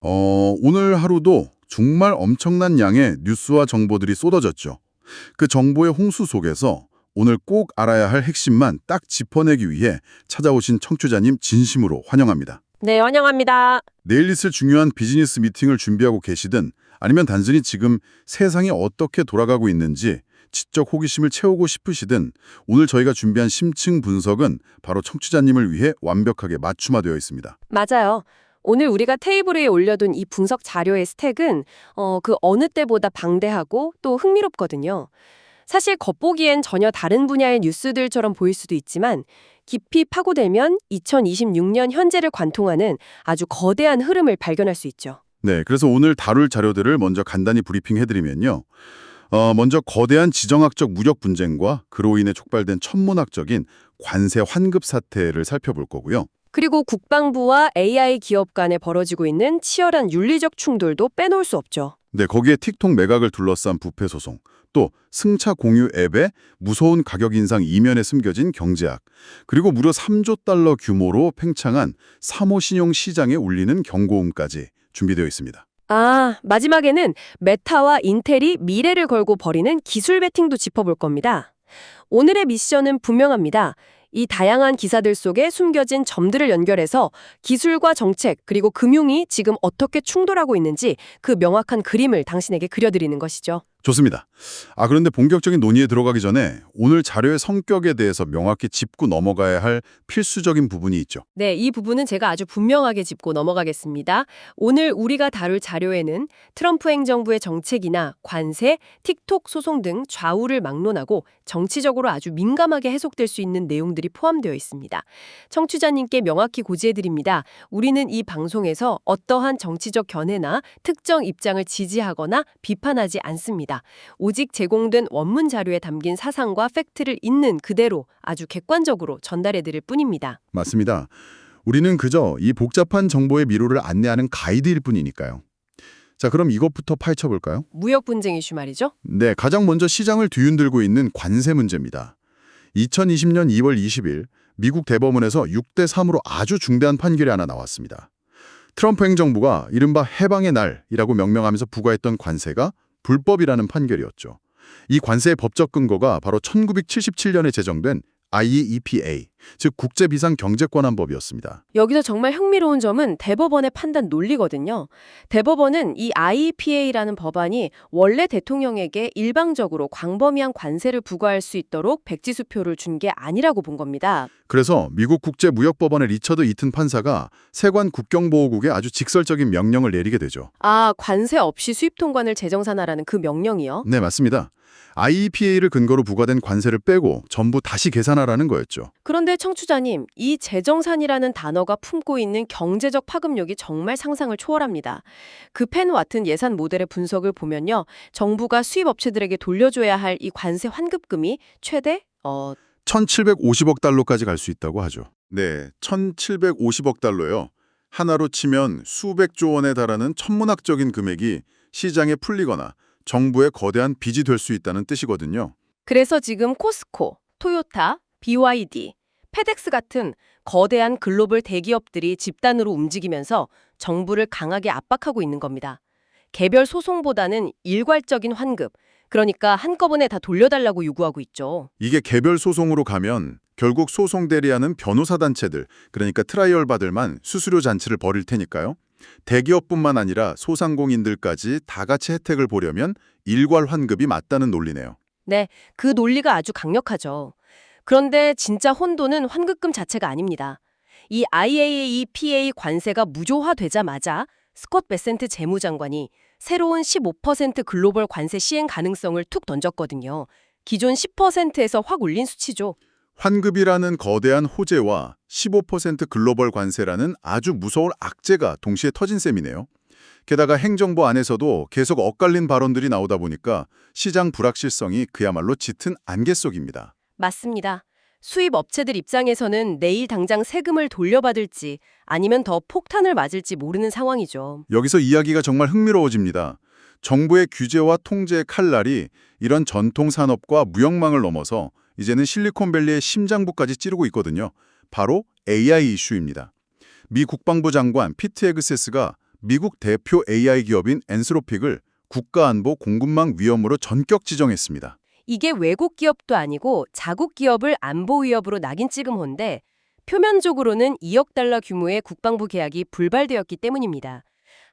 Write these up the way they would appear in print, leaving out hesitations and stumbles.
오늘 하루도 정말 엄청난 양의 뉴스와 정보들이 쏟아졌죠. 그 정보의 홍수 속에서 오늘 꼭 알아야 할 핵심만 딱 짚어내기 위해 찾아오신 청취자님 진심으로 환영합니다. 네, 환영합니다. 내일 있을 중요한 비즈니스 미팅을 준비하고 계시든 아니면 단순히 지금 세상이 어떻게 돌아가고 있는지 지적 호기심을 채우고 싶으시든 오늘 저희가 준비한 심층 분석은 바로 청취자님을 위해 완벽하게 맞춤화되어 있습니다. 맞아요. 오늘 우리가 테이블 위에 올려둔 이 분석 자료의 스택은 그 어느 때보다 방대하고 또 흥미롭거든요. 사실 겉보기엔 전혀 다른 분야의 뉴스들처럼 보일 수도 있지만 깊이 파고들면 2026년 현재를 관통하는 아주 거대한 흐름을 발견할 수 있죠. 네, 그래서 오늘 다룰 자료들을 먼저 간단히 브리핑해드리면요. 먼저 거대한 지정학적 무역 분쟁과 그로 인해 촉발된 천문학적인 관세 환급 사태를 살펴볼 거고요. 그리고 국방부와 AI 기업 간에 벌어지고 있는 치열한 윤리적 충돌도 빼놓을 수 없죠. 네, 거기에 틱톡 매각을 둘러싼 부패 소송, 또 승차 공유 앱의 무서운 가격 인상 이면에 숨겨진 경제학, 그리고 무려 3조 달러 규모로 팽창한 사모 신용 시장에 울리는 경고음까지 준비되어 있습니다. 마지막에는 메타와 인텔이 미래를 걸고 벌이는 기술 배팅도 짚어볼 겁니다. 오늘의 미션은 분명합니다. 이 다양한 기사들 속에 숨겨진 점들을 연결해서 기술과 정책 그리고 금융이 지금 어떻게 충돌하고 있는지 그 명확한 그림을 당신에게 그려드리는 것이죠. 좋습니다. 그런데 본격적인 논의에 들어가기 전에 오늘 자료의 성격에 대해서 명확히 짚고 넘어가야 할 필수적인 부분이 있죠. 네, 이 부분은 제가 아주 분명하게 짚고 넘어가겠습니다. 오늘 우리가 다룰 자료에는 트럼프 행정부의 정책이나 관세, 틱톡 소송 등 좌우를 막론하고 정치적으로 아주 민감하게 해석될 수 있는 내용들이 포함되어 있습니다. 청취자님께 명확히 고지해드립니다. 우리는 이 방송에서 어떠한 정치적 견해나 특정 입장을 지지하거나 비판하지 않습니다. 오직 제공된 원문 자료에 담긴 사상과 팩트를 있는 그대로 아주 객관적으로 전달해드릴 뿐입니다. 맞습니다. 우리는 그저 이 복잡한 정보의 미로를 안내하는 가이드일 뿐이니까요. 자, 그럼 이것부터 파헤쳐볼까요? 무역 분쟁 이슈 말이죠. 네, 가장 먼저 시장을 뒤흔들고 있는 관세 문제입니다. 2020년 2월 20일 미국 대법원에서 6대 3으로 아주 중대한 판결이 하나 나왔습니다. 트럼프 행정부가 이른바 해방의 날이라고 명명하면서 부과했던 관세가 불법이라는 판결이었죠. 이 관세의 법적 근거가 바로 1977년에 제정된 IEEPA, 즉 국제비상경제권한법이었습니다. 여기서 정말 흥미로운 점은 대법원의 판단 논리거든요. 대법원은 이 IEPA라는 법안이 원래 대통령에게 일방적으로 광범위한 관세를 부과할 수 있도록 백지수표를 준 게 아니라고 본 겁니다. 그래서 미국 국제무역법원의 리처드 이튼 판사가 세관 국경보호국에 아주 직설적인 명령을 내리게 되죠. 관세 없이 수입 통관을 재정산하라는 그 명령이요? 네, 맞습니다. IEPA를 근거로 부과된 관세를 빼고 전부 다시 계산하라는 거였죠. 그런데 청취자님, 이 재정산이라는 단어가 품고 있는 경제적 파급력이 정말 상상을 초월합니다. 그 펜와튼 예산 모델의 분석을 보면요. 정부가 수입 업체들에게 돌려줘야 할 이 관세 환급금이 최대 1,750억 달러까지 갈 수 있다고 하죠. 네, 1,750억 달러요. 하나로 치면 수백조 원에 달하는 천문학적인 금액이 시장에 풀리거나 정부의 거대한 빚이 될 수 있다는 뜻이거든요. 그래서 지금 코스코, 토요타, BYD, 페덱스 같은 거대한 글로벌 대기업들이 집단으로 움직이면서 정부를 강하게 압박하고 있는 겁니다. 개별 소송보다는 일괄적인 환급, 그러니까 한꺼번에 다 돌려달라고 요구하고 있죠. 이게 개별 소송으로 가면 결국 소송 대리하는 변호사 단체들, 그러니까 트라이얼 받을만 수수료 잔치를 벌일 테니까요. 대기업뿐만 아니라 소상공인들까지 다 같이 혜택을 보려면 일괄 환급이 맞다는 논리네요. 네, 그 논리가 아주 강력하죠. 그런데 진짜 혼돈은 환급금 자체가 아닙니다. 이 IAEPA 관세가 무조화되자마자 스콧 베센트 재무장관이 새로운 15% 글로벌 관세 시행 가능성을 툭 던졌거든요. 기존 10%에서 확 올린 수치죠. 환급이라는 거대한 호재와 15% 글로벌 관세라는 아주 무서운 악재가 동시에 터진 셈이네요. 게다가 행정부 안에서도 계속 엇갈린 발언들이 나오다 보니까 시장 불확실성이 그야말로 짙은 안개 속입니다. 맞습니다. 수입 업체들 입장에서는 내일 당장 세금을 돌려받을지 아니면 더 폭탄을 맞을지 모르는 상황이죠. 여기서 이야기가 정말 흥미로워집니다. 정부의 규제와 통제의 칼날이 이런 전통 산업과 무역망을 넘어서 이제는 실리콘밸리의 심장부까지 찌르고 있거든요. 바로 AI 이슈입니다. 미 국방부 장관 피트 헤그세스가 미국 대표 AI 기업인 엔스로픽을 국가안보 공급망 위험으로 전격 지정했습니다. 이게 외국 기업도 아니고 자국 기업을 안보 위협으로 낙인 찍은 혼데 표면적으로는 2억 달러 규모의 국방부 계약이 불발되었기 때문입니다.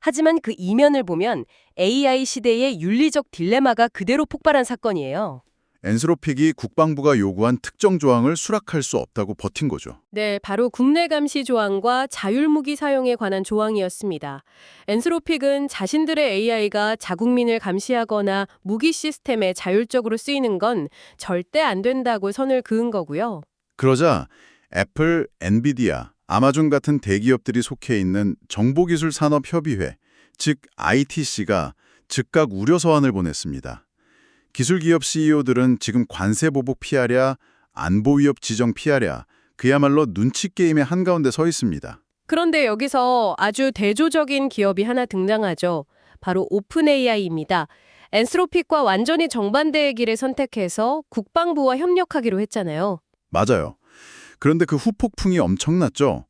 하지만 그 이면을 보면 AI 시대의 윤리적 딜레마가 그대로 폭발한 사건이에요. 엔스로픽이 국방부가 요구한 특정 조항을 수락할 수 없다고 버틴 거죠. 네, 바로 국내 감시 조항과 자율무기 사용에 관한 조항이었습니다. 엔스로픽은 자신들의 AI가 자국민을 감시하거나 무기 시스템에 자율적으로 쓰이는 건 절대 안 된다고 선을 그은 거고요. 그러자 애플, 엔비디아, 아마존 같은 대기업들이 속해 있는 정보기술산업협의회, 즉 ITC가 즉각 우려 서한을 보냈습니다. 기술기업 CEO들은 지금 관세 보복 피하랴, 안보 위협 지정 피하랴, 그야말로 눈치 게임의 한가운데 서 있습니다. 그런데 여기서 아주 대조적인 기업이 하나 등장하죠. 바로 오픈 AI입니다. 엔스로픽과 완전히 정반대의 길을 선택해서 국방부와 협력하기로 했잖아요. 맞아요. 그런데 그 후폭풍이 엄청났죠.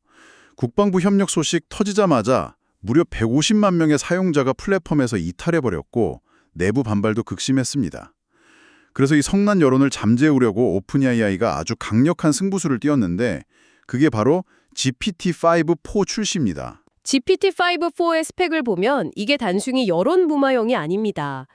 국방부 협력 소식 터지자마자 무려 150만 명의 사용자가 플랫폼에서 이탈해버렸고 내부 반발도 극심했습니다. 그래서 이 성난 여론을 잠재우려고 오픈 AI가 아주 강력한 승부수를 띄웠는데 그게 바로 GPT-5-4 출시입니다. GPT-5-4의 스펙을 보면 이게 단순히 여론 부마용이 아닙니다.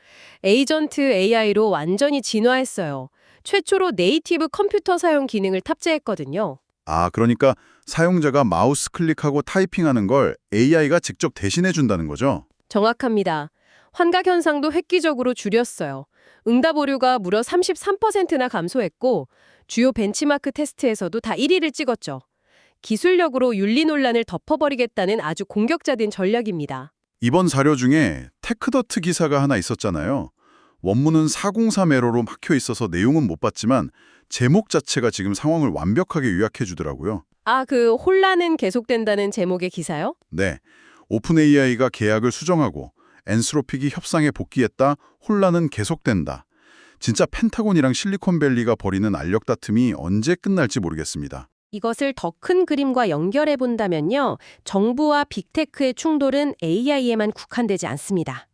에이전트 AI로 완전히 진화했어요. 최초로 네이티브 컴퓨터 사용 기능을 탑재했거든요. 아, 그러니까 사용자가 마우스 클릭하고 타이핑하는 걸 AI가 직접 대신해 준다는 거죠? 정확합니다. 환각 현상도 획기적으로 줄였어요. 응답 오류가 무려 33%나 감소했고 주요 벤치마크 테스트에서도 다 1위를 찍었죠. 기술력으로 윤리 논란을 덮어버리겠다는 아주 공격적인 전략입니다. 이번 사료 중에 테크더트 기사가 하나 있었잖아요. 원문은 403 에러로 막혀 있어서 내용은 못 봤지만 제목 자체가 지금 상황을 완벽하게 요약해 주더라고요. 아, 그 혼란은 계속된다는 제목의 기사요? 네, 오픈 AI가 계약을 수정하고 엔스로픽이 협상에 복귀했다, 혼란은 계속된다. 진짜 펜타곤이랑 실리콘밸리가 벌이는 알력 다툼이 언제 끝날지 모르겠습니다. 이것을 더 큰 그림과 연결해 본다면요. 정부와 빅테크의 충돌은 AI에만 국한되지 않습니다.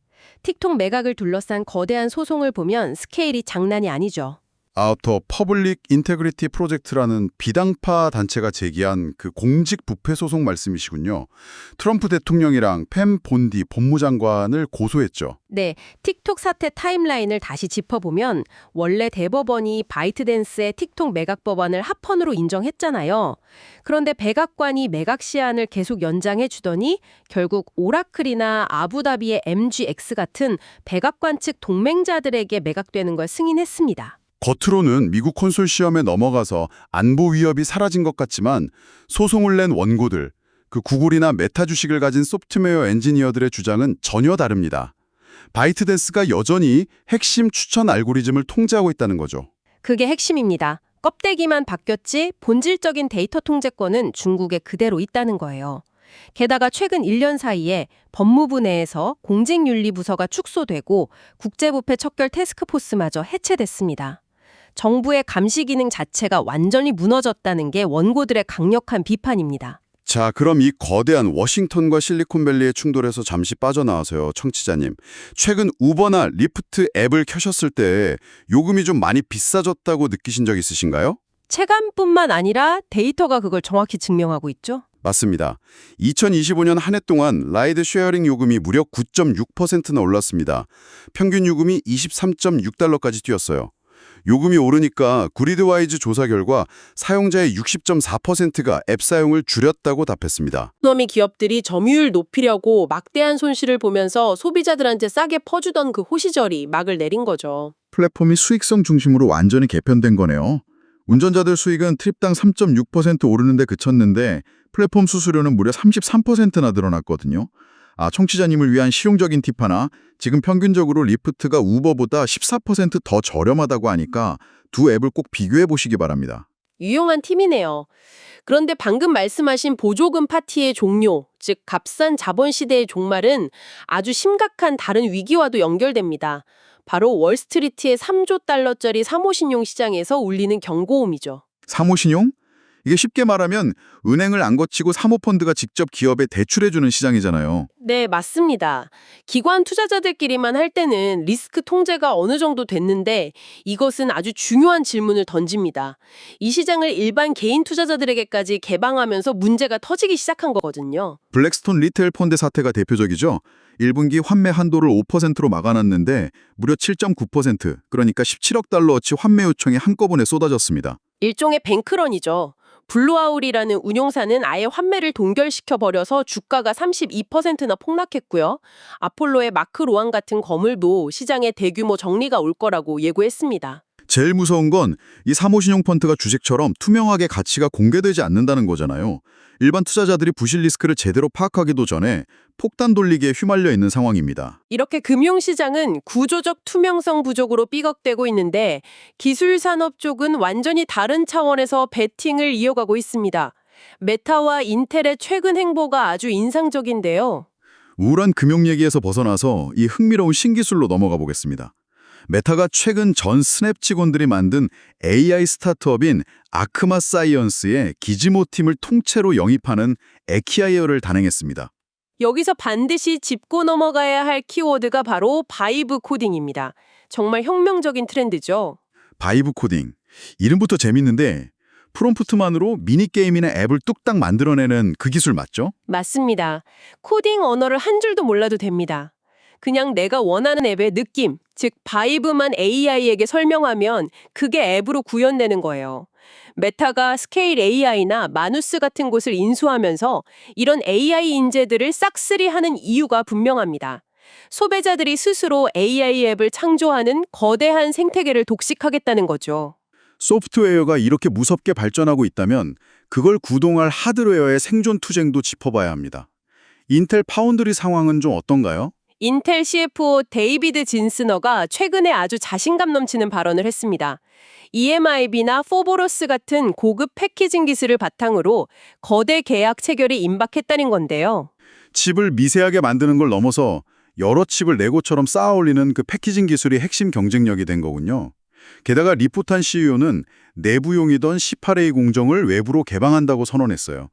틱톡 매각을 둘러싼 거대한 소송을 보면 스케일이 장난이 아니죠. 아우터 퍼블릭 인테그리티 프로젝트라는 비당파 단체가 제기한 그 공직 부패 소송 말씀이시군요. 트럼프 대통령이랑 팸 본디 법무장관을 고소했죠. 네, 틱톡 사태 타임라인을 다시 짚어보면 원래 대법원이 바이트댄스의 틱톡 매각 법안을 합헌으로 인정했잖아요. 그런데 백악관이 매각 시한을 계속 연장해 주더니 결국 오라클이나 아부다비의 MGX 같은 백악관 측 동맹자들에게 매각되는 걸 승인했습니다. 겉으로는 미국 콘소시엄에 넘어가서 안보 위협이 사라진 것 같지만 소송을 낸 원고들, 그 구글이나 메타 주식을 가진 소프트웨어 엔지니어들의 주장은 전혀 다릅니다. 바이트댄스가 여전히 핵심 추천 알고리즘을 통제하고 있다는 거죠. 그게 핵심입니다. 껍데기만 바뀌었지 본질적인 데이터 통제권은 중국에 그대로 있다는 거예요. 게다가 최근 1년 사이에 법무부 내에서 공직윤리부서가 축소되고 국제부패 척결 태스크포스마저 해체됐습니다. 정부의 감시 기능 자체가 완전히 무너졌다는 게 원고들의 강력한 비판입니다. 자, 그럼 이 거대한 워싱턴과 실리콘밸리의 충돌에서 잠시 빠져나와서요, 청취자님. 최근 우버나 리프트 앱을 켜셨을 때 요금이 좀 많이 비싸졌다고 느끼신 적 있으신가요? 체감뿐만 아니라 데이터가 그걸 정확히 증명하고 있죠. 맞습니다. 2025년 한 해 동안 라이드 쉐어링 요금이 무려 9.6%나 올랐습니다. 평균 요금이 23.6달러까지 뛰었어요. 요금이 오르니까 그리드와이즈 조사 결과 사용자의 60.4%가 앱 사용을 줄였다고 답했습니다. 이코노미 기업들이 점유율 높이려고 막대한 손실을 보면서 소비자들한테 싸게 퍼주던 그 호시절이 막을 내린 거죠. 플랫폼이 수익성 중심으로 완전히 개편된 거네요. 운전자들 수익은 트립당 3.6% 오르는데 그쳤는데 플랫폼 수수료는 무려 33%나 늘어났거든요. 청취자님을 위한 실용적인 팁 하나, 지금 평균적으로 리프트가 우버보다 14% 더 저렴하다고 하니까 두 앱을 꼭 비교해 보시기 바랍니다. 유용한 팁이네요. 그런데 방금 말씀하신 보조금 파티의 종료, 즉 값싼 자본 시대의 종말은 아주 심각한 다른 위기와도 연결됩니다. 바로 월스트리트의 3조 달러짜리 사모신용 시장에서 울리는 경고음이죠. 사모신용? 이게 쉽게 말하면 은행을 안 거치고 사모펀드가 직접 기업에 대출해주는 시장이잖아요. 네, 맞습니다. 기관 투자자들끼리만 할 때는 리스크 통제가 어느 정도 됐는데 이것은 아주 중요한 질문을 던집니다. 이 시장을 일반 개인 투자자들에게까지 개방하면서 문제가 터지기 시작한 거거든요. 블랙스톤 리테일 펀드 사태가 대표적이죠. 1분기 환매 한도를 5%로 막아놨는데 무려 7.9%, 그러니까 17억 달러어치 환매 요청이 한꺼번에 쏟아졌습니다. 일종의 뱅크런이죠. 블루아울이라는 운용사는 아예 환매를 동결시켜버려서 주가가 32%나 폭락했고요. 아폴로의 마크 로안 같은 거물도 시장에 대규모 정리가 올 거라고 예고했습니다. 제일 무서운 건 이 사모신용 펀드가 주식처럼 투명하게 가치가 공개되지 않는다는 거잖아요. 일반 투자자들이 부실 리스크를 제대로 파악하기도 전에 폭탄 돌리기에 휘말려 있는 상황입니다. 이렇게 금융시장은 구조적 투명성 부족으로 삐걱대고 있는데 기술산업 쪽은 완전히 다른 차원에서 베팅을 이어가고 있습니다. 메타와 인텔의 최근 행보가 아주 인상적인데요. 우울한 금융 얘기에서 벗어나서 이 흥미로운 신기술로 넘어가 보겠습니다. 메타가 최근 전 스냅 직원들이 만든 AI 스타트업인 아크마 사이언스의 기즈모 팀을 통째로 영입하는 에키아이어를 단행했습니다. 여기서 반드시 짚고 넘어가야 할 키워드가 바로 바이브 코딩입니다. 정말 혁명적인 트렌드죠. 바이브 코딩. 이름부터 재밌는데 프롬프트만으로 미니게임이나 앱을 뚝딱 만들어내는 그 기술 맞죠? 맞습니다. 코딩 언어를 한 줄도 몰라도 됩니다. 그냥 내가 원하는 앱의 느낌, 즉 바이브만 AI에게 설명하면 그게 앱으로 구현되는 거예요. 메타가 스케일 AI나 마누스 같은 곳을 인수하면서 이런 AI 인재들을 싹쓸이하는 이유가 분명합니다. 소비자들이 스스로 AI 앱을 창조하는 거대한 생태계를 독식하겠다는 거죠. 소프트웨어가 이렇게 무섭게 발전하고 있다면 그걸 구동할 하드웨어의 생존 투쟁도 짚어봐야 합니다. 인텔 파운드리 상황은 좀 어떤가요? 인텔 CFO 데이비드 진스너가 최근에 아주 자신감 넘치는 발언을 했습니다. EMIB나 포보로스 같은 고급 패키징 기술을 바탕으로 거대 계약 체결이 임박했다는 건데요. 칩을 미세하게 만드는 걸 넘어서 여러 칩을 레고처럼 쌓아 올리는 그 패키징 기술이 핵심 경쟁력이 된 거군요. 게다가 리포탄 CEO는 내부용이던 18A 공정을 외부로 개방한다고 선언했어요.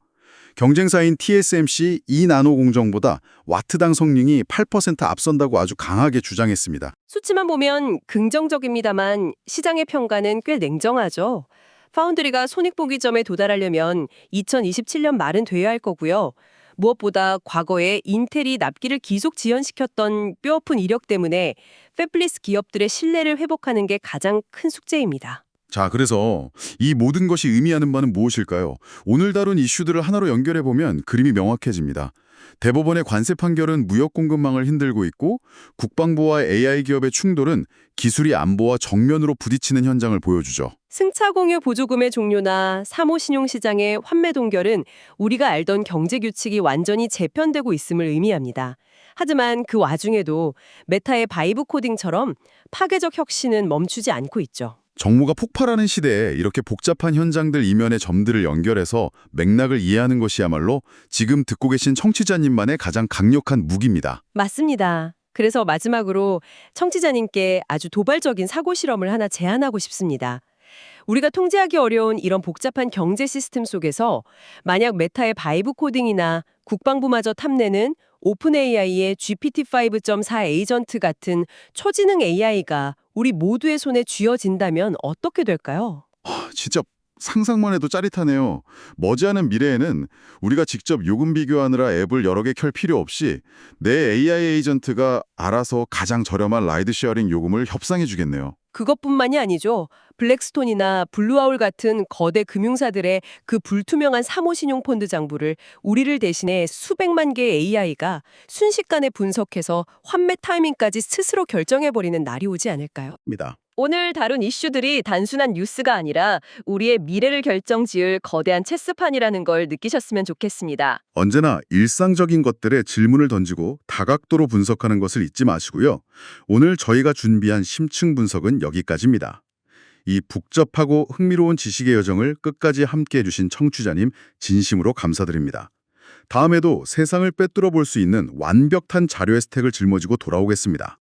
경쟁사인 TSMC 2나노 공정보다 와트당 성능이 8% 앞선다고 아주 강하게 주장했습니다. 수치만 보면 긍정적입니다만 시장의 평가는 꽤 냉정하죠. 파운드리가 손익보기점에 도달하려면 2027년 말은 돼야 할 거고요. 무엇보다 과거에 인텔이 납기를 기속 지연시켰던 뼈아픈 이력 때문에 패블리스 기업들의 신뢰를 회복하는 게 가장 큰 숙제입니다. 자, 그래서 이 모든 것이 의미하는 바는 무엇일까요? 오늘 다룬 이슈들을 하나로 연결해보면 그림이 명확해집니다. 대법원의 관세 판결은 무역 공급망을 흔들고 있고 국방부와 AI 기업의 충돌은 기술이 안보와 정면으로 부딪히는 현장을 보여주죠. 승차 공유 보조금의 종료나 사모신용시장의 환매 동결은 우리가 알던 경제 규칙이 완전히 재편되고 있음을 의미합니다. 하지만 그 와중에도 메타의 바이브 코딩처럼 파괴적 혁신은 멈추지 않고 있죠. 정모가 폭발하는 시대에 이렇게 복잡한 현장들 이면의 점들을 연결해서 맥락을 이해하는 것이야말로 지금 듣고 계신 청취자님만의 가장 강력한 무기입니다. 맞습니다. 그래서 마지막으로 청취자님께 아주 도발적인 사고 실험을 하나 제안하고 싶습니다. 우리가 통제하기 어려운 이런 복잡한 경제 시스템 속에서 만약 메타의 바이브 코딩이나 국방부마저 탐내는 오픈 AI의 GPT-5.4 에이전트 같은 초지능 AI가 우리 모두의 손에 쥐어진다면 어떻게 될까요? 진짜 상상만 해도 짜릿하네요. 머지않은 미래에는 우리가 직접 요금 비교하느라 앱을 여러 개 켤 필요 없이 내 AI 에이전트가 알아서 가장 저렴한 라이드 쉐어링 요금을 협상해 주겠네요. 그것뿐만이 아니죠. 블랙스톤이나 블루아울 같은 거대 금융사들의 그 불투명한 사모신용 펀드 장부를 우리를 대신해 수백만 개의 AI가 순식간에 분석해서 환매 타이밍까지 스스로 결정해버리는 날이 오지 않을까요? 입니다. 오늘 다룬 이슈들이 단순한 뉴스가 아니라 우리의 미래를 결정지을 거대한 체스판이라는 걸 느끼셨으면 좋겠습니다. 언제나 일상적인 것들에 질문을 던지고 다각도로 분석하는 것을 잊지 마시고요. 오늘 저희가 준비한 심층 분석은 여기까지입니다. 이 복잡하고 흥미로운 지식의 여정을 끝까지 함께해 주신 청취자님 진심으로 감사드립니다. 다음에도 세상을 꿰뚫어 볼 수 있는 완벽한 자료의 스택을 짊어지고 돌아오겠습니다.